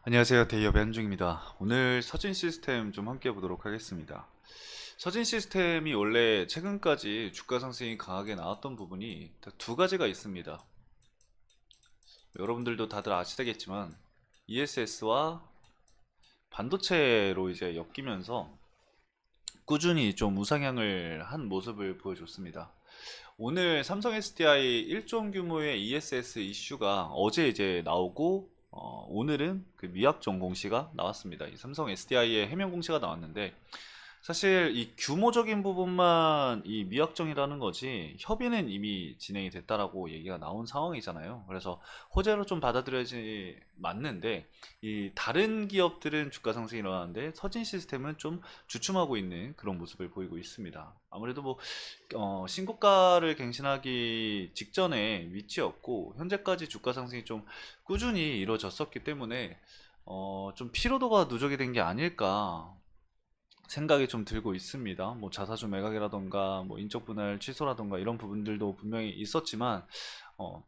안녕하세요. 데이업의 한중입니다. 오늘 서진 시스템 좀 함께 보도록 하겠습니다. 서진 시스템이 원래 최근까지 주가 상승이 강하게 나왔던 부분이 두 가지가 있습니다. 여러분들도 다들 아시겠지만 ESS와 반도체로 이제 엮이면서 꾸준히 좀 우상향을 한 모습을 보여줬습니다. 오늘 삼성 SDI 1조 원 규모의 ESS 이슈가 어제 이제 나오고 오늘은 그 미확정 공시가 나왔습니다. 이 삼성 SDI의 해명 공시가 나왔는데 사실 이 규모적인 부분만 이 미확정이라는 거지 협의는 이미 진행이 됐다라고 얘기가 나온 상황이잖아요. 그래서 호재로 좀 받아들여야지 맞는데 이 다른 기업들은 주가 상승이 일어나는데 서진 시스템은 좀 주춤하고 있는 그런 모습을 보이고 있습니다. 아무래도 뭐 신고가를 갱신하기 직전에 위치였고 현재까지 주가 상승이 좀 꾸준히 이루어졌었기 때문에 좀 피로도가 누적이 된 게 아닐까 생각이 좀 들고 있습니다. 뭐 자사주 매각이라던가 뭐 인적 분할 취소라던가 이런 부분들도 분명히 있었지만 어,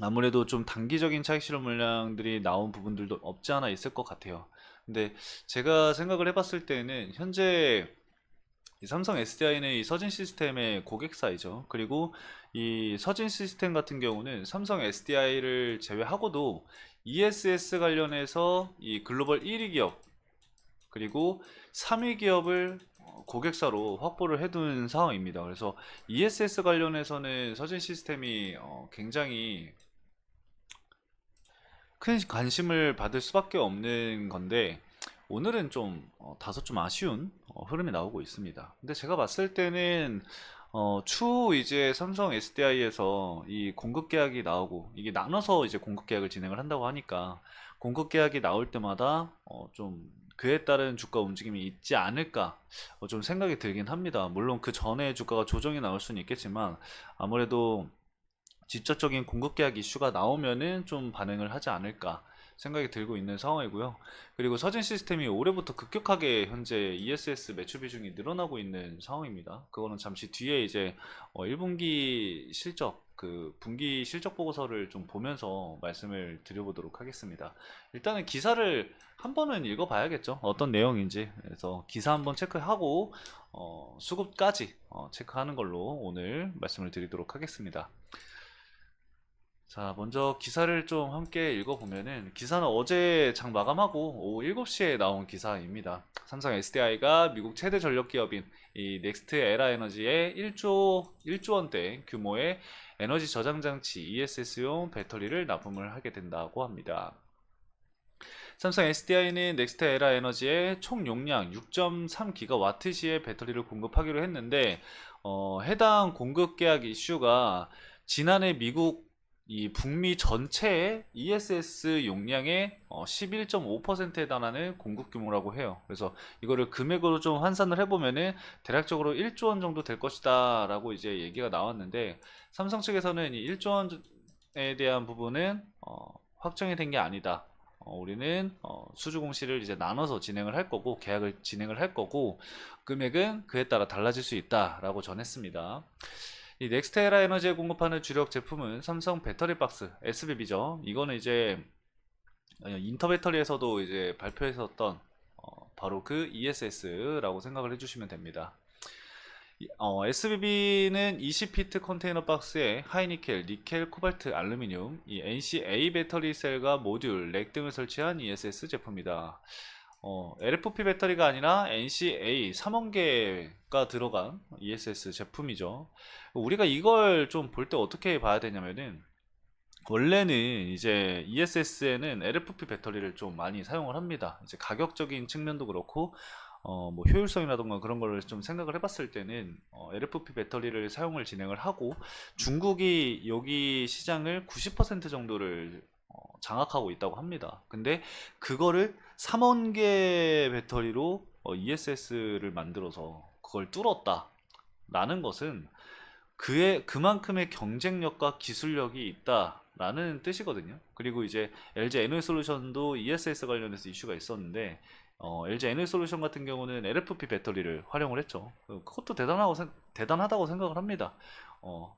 아무래도 좀 단기적인 차익 실현 물량들이 나온 부분들도 없지 않아 있을 것 같아요. 근데 제가 생각을 해봤을 때는 현재 이 삼성 SDI는 이 서진 시스템의 고객사이죠. 그리고 이 서진 시스템 같은 경우는 삼성 SDI를 제외하고도 ESS 관련해서 이 글로벌 1위 기업 그리고 3위 기업을 고객사로 확보를 해둔 상황입니다. 그래서 ESS 관련해서는 서진 시스템이 굉장히 큰 관심을 받을 수밖에 없는 건데 오늘은 좀 다소 좀 아쉬운 흐름이 나오고 있습니다. 근데 제가 봤을 때는 추후 이제 삼성 SDI에서 이 공급 계약이 나오고 이게 나눠서 이제 공급 계약을 진행을 한다고 하니까 공급 계약이 나올 때마다 좀 그에 따른 주가 움직임이 있지 않을까 좀 생각이 들긴 합니다. 물론 그 전에 주가가 조정이 나올 수는 있겠지만 아무래도 직접적인 공급 계약 이슈가 나오면은 좀 반응을 하지 않을까 생각이 들고 있는 상황이고요. 그리고 서진 시스템이 올해부터 급격하게 현재 ESS 매출 비중이 늘어나고 있는 상황입니다. 그거는 잠시 뒤에 이제 1분기 실적 그 분기 실적 보고서를 좀 보면서 말씀을 드려보도록 하겠습니다. 일단은 기사를 한 번은 읽어봐야겠죠. 어떤 내용인지. 그래서 기사 한번 체크하고 수급까지 체크하는 걸로 오늘 말씀을 드리도록 하겠습니다. 자, 먼저 기사를 좀 함께 읽어보면은 기사는 어제 장 마감하고 오후 7시에 나온 기사입니다. 삼성 SDI가 미국 최대 전력 기업인 이 넥스트 에라 에너지에 1조 원대 규모의 에너지 저장 장치 ESS용 배터리를 납품을 하게 된다고 합니다. 삼성 SDI는 넥스트 에라 에너지에 총 용량 6.3기가와트시의 배터리를 공급하기로 했는데 해당 공급 계약 이슈가 지난해 미국 이 북미 전체의 ESS 용량의 11.5%에 달하는 공급 규모라고 해요. 그래서 이거를 금액으로 좀 환산을 해보면은 대략적으로 1조 원 정도 될 것이다 라고 이제 얘기가 나왔는데 삼성 측에서는 이 1조 원에 대한 부분은 확정이 된 게 아니다. 우리는 수주 공시를 이제 나눠서 진행을 할 거고 계약을 진행을 할 거고 금액은 그에 따라 달라질 수 있다라고 전했습니다. 이 넥스테라 에너지에 공급하는 주력 제품은 삼성 배터리 박스 SBB죠. 이거는 이제 인터 배터리에서도 이제 발표했었던 바로 그 ESS라고 생각을 해주시면 됩니다. SBB는 20피트 컨테이너 박스에 하이니켈, 니켈, 코발트, 알루미늄, 이 NCA 배터리 셀과 모듈, 렉 등을 설치한 ESS 제품이다. LFP 배터리가 아니라 NCA 3원계가 들어간 ESS 제품이죠. 우리가 이걸 좀 볼 때 어떻게 봐야 되냐면은 원래는 이제 ESS에는 LFP 배터리를 좀 많이 사용을 합니다. 이제 가격적인 측면도 그렇고 뭐 효율성이라던가 그런 거를 좀 생각을 해봤을 때는 LFP 배터리를 사용을 진행을 하고 중국이 여기 시장을 90% 정도를 장악하고 있다고 합니다. 근데 그거를 3원계 배터리로 ESS를 만들어서 그걸 뚫었다 라는 것은 그만큼의 경쟁력과 기술력이 있다 라는 뜻이거든요. 그리고 이제 LG 에너지솔루션도 ESS 관련해서 이슈가 있었는데 LG 에너지솔루션 같은 경우는 LFP 배터리를 활용을 했죠. 그것도 대단하다고 생각을 합니다.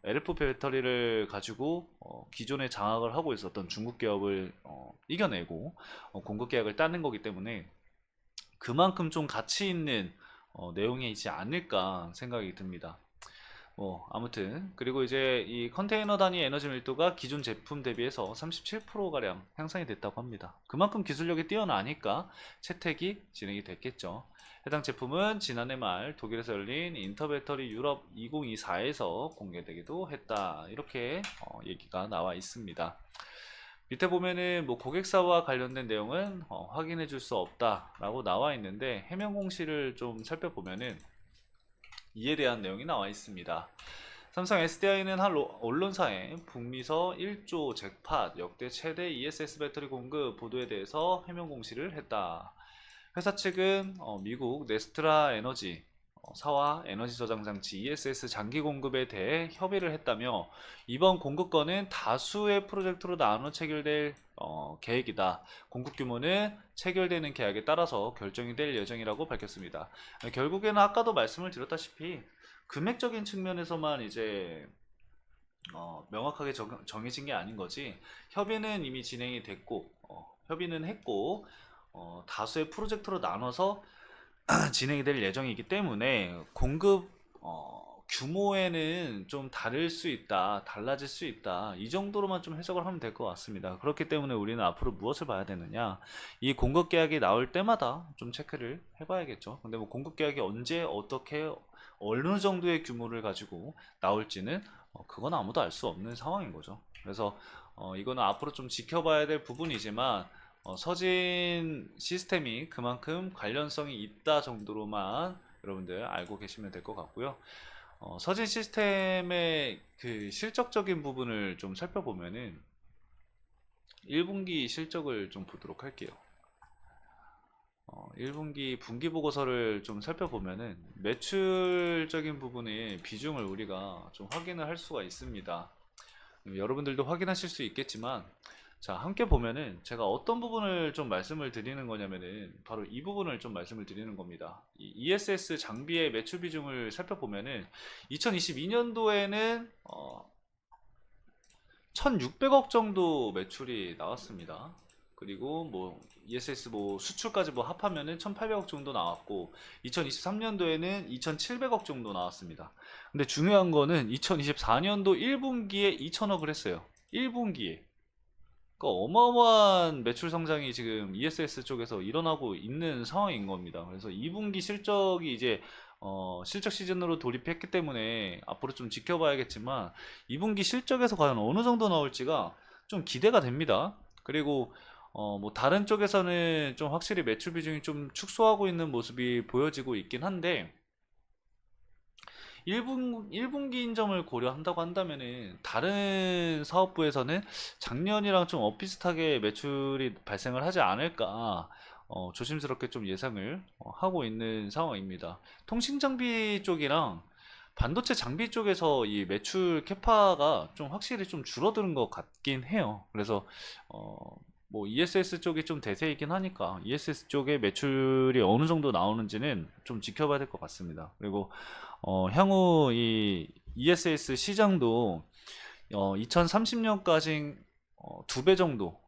LFP 배터리를 가지고 기존에 장악을 하고 있었던 중국 기업을 이겨내고 공급 계약을 따는 거기 때문에 그만큼 좀 가치 있는 내용이지 않을까 생각이 듭니다. 아무튼 그리고 이제 이 컨테이너 단위 에너지 밀도가 기존 제품 대비해서 37%가량 향상이 됐다고 합니다. 그만큼 기술력이 뛰어나니까 채택이 진행이 됐겠죠. 해당 제품은 지난해 말 독일에서 열린 인터배터리 유럽 2024에서 공개되기도 했다. 이렇게 얘기가 나와 있습니다. 밑에 보면은 뭐 고객사와 관련된 내용은 확인해 줄 수 없다 라고 나와 있는데 해명 공시를 좀 살펴보면은 이에 대한 내용이 나와 있습니다. 삼성 SDI는 한 언론사에 북미서 1조 잭팟 역대 최대 ESS 배터리 공급 보도에 대해서 해명 공시를 했다. 회사 측은 미국 네스트라 에너지 사와 에너지 저장 장치 ESS 장기 공급에 대해 협의를 했다며 이번 공급건은 다수의 프로젝트로 나눠 체결될 계획이다. 공급 규모는 체결되는 계약에 따라서 결정이 될 예정이라고 밝혔습니다. 결국에는 아까도 말씀을 드렸다시피 금액적인 측면에서만 이제 명확하게 정해진 게 아닌 거지. 협의는 이미 진행이 됐고 협의는 했고 다수의 프로젝트로 나눠서 진행이 될 예정이기 때문에 공급 규모에는 좀 달라질 수 있다. 이 정도로만 좀 해석을 하면 될 것 같습니다. 그렇기 때문에 우리는 앞으로 무엇을 봐야 되느냐? 이 공급 계약이 나올 때마다 좀 체크를 해봐야겠죠. 근데 뭐 공급 계약이 언제 어떻게 어느 정도의 규모를 가지고 나올지는 그건 아무도 알 수 없는 상황인 거죠. 그래서 이거는 앞으로 좀 지켜봐야 될 부분이지만 서진 시스템이 그만큼 관련성이 있다 정도로만 여러분들 알고 계시면 될 것 같고요. 서진 시스템의 그 실적적인 부분을 좀 살펴보면은 1분기 실적을 좀 보도록 할게요. 1분기 분기 보고서를 좀 살펴보면은 매출적인 부분의 비중을 우리가 좀 확인을 할 수가 있습니다. 여러분들도 확인하실 수 있겠지만 자, 함께 보면은 제가 어떤 부분을 좀 말씀을 드리는 거냐면은 바로 이 부분을 좀 말씀을 드리는 겁니다. 이 ESS 장비의 매출 비중을 살펴보면은 2022년도에는 1600억 정도 매출이 나왔습니다. 그리고 뭐 ESS 뭐 수출까지 뭐 합하면은 1800억 정도 나왔고 2023년도에는 2700억 정도 나왔습니다. 근데 중요한 거는 2024년도 1분기에 2000억을 했어요. 1분기에. 그러니까 어마어마한 매출 성장이 지금 ESS 쪽에서 일어나고 있는 상황인 겁니다. 그래서 2분기 실적이 이제 실적 시즌으로 돌입했기 때문에 앞으로 좀 지켜봐야겠지만 2분기 실적에서 과연 어느 정도 나올지가 좀 기대가 됩니다. 그리고 뭐 다른 쪽에서는 좀 확실히 매출 비중이 좀 축소하고 있는 모습이 보여지고 있긴 한데 1분기인 점을 고려한다고 한다면은 다른 사업부에서는 작년이랑 좀 엇비슷하게 매출이 발생을 하지 않을까 조심스럽게 좀 예상을 하고 있는 상황입니다. 통신 장비 쪽이랑 반도체 장비 쪽에서 이 매출 캐파가 좀 확실히 좀 줄어드는 것 같긴 해요. 그래서 뭐 ESS 쪽이 좀 대세이긴 하니까 ESS 쪽의 매출이 어느 정도 나오는지는 좀 지켜봐야 될 것 같습니다. 그리고 향후 이 ESS 시장도 2030년까지 2배 정도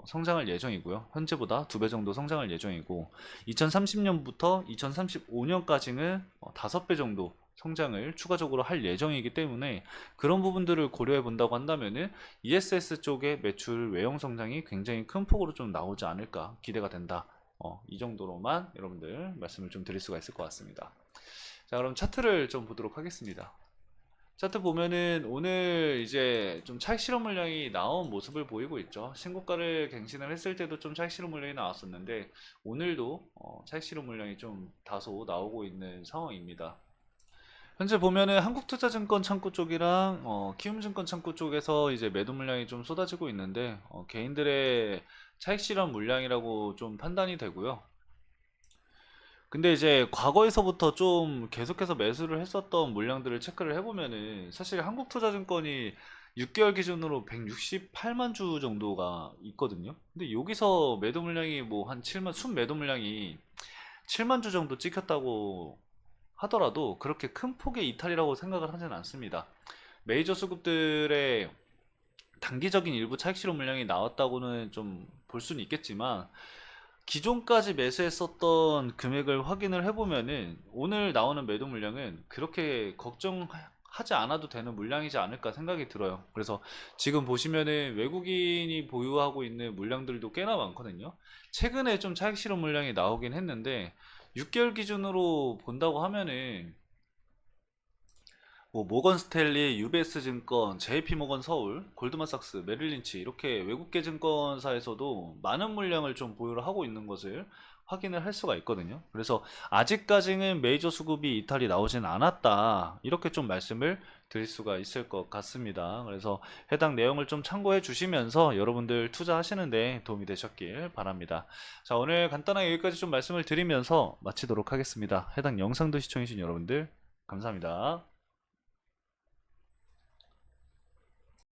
성장할 예정이고요. 현재보다 2배 정도 성장할 예정이고 2030년부터 2035년까지는 5배 정도 성장을 추가적으로 할 예정이기 때문에 그런 부분들을 고려해 본다고 한다면은 ESS 쪽의 매출 외형 성장이 굉장히 큰 폭으로 좀 나오지 않을까 기대가 된다. 이 정도로만 여러분들 말씀을 좀 드릴 수가 있을 것 같습니다. 자, 그럼 차트를 좀 보도록 하겠습니다. 차트 보면은 오늘 이제 좀 차익 실현 물량이 나온 모습을 보이고 있죠. 신고가를 갱신을 했을 때도 좀 차익 실현 물량이 나왔었는데 오늘도 차익 실현 물량이 좀 다소 나오고 있는 상황입니다. 현재 보면은 한국투자증권 창구 쪽이랑 키움증권 창구 쪽에서 이제 매도 물량이 좀 쏟아지고 있는데 개인들의 차익 실현 물량이라고 좀 판단이 되고요. 근데 이제 과거에서부터 좀 계속해서 매수를 했었던 물량들을 체크를 해보면은 사실 한국투자증권이 6개월 기준으로 168만 주 정도가 있거든요. 근데 여기서 매도 물량이 뭐 한 7만, 순 매도 물량이 7만 주 정도 찍혔다고 하더라도 그렇게 큰 폭의 이탈이라고 생각을 하진 않습니다. 메이저 수급들의 단기적인 일부 차익 실현 물량이 나왔다고는 좀 볼 수는 있겠지만, 기존까지 매수했었던 금액을 확인을 해보면은 오늘 나오는 매도 물량은 그렇게 걱정하지 않아도 되는 물량이지 않을까 생각이 들어요. 그래서 지금 보시면은 외국인이 보유하고 있는 물량들도 꽤나 많거든요. 최근에 좀 차익 실현 물량이 나오긴 했는데 6개월 기준으로 본다고 하면은 뭐 모건 스탠리, UBS 증권, JP 모건 서울, 골드만삭스, 메릴린치 이렇게 외국계 증권사에서도 많은 물량을 좀 보유를 하고 있는 것을 확인을 할 수가 있거든요. 그래서 아직까지는 메이저 수급이 이탈이 나오진 않았다. 이렇게 좀 말씀을 드릴 수가 있을 것 같습니다. 그래서 해당 내용을 좀 참고해 주시면서 여러분들 투자하시는데 도움이 되셨길 바랍니다. 자, 오늘 간단하게 여기까지 좀 말씀을 드리면서 마치도록 하겠습니다. 해당 영상도 시청해주신 여러분들 감사합니다.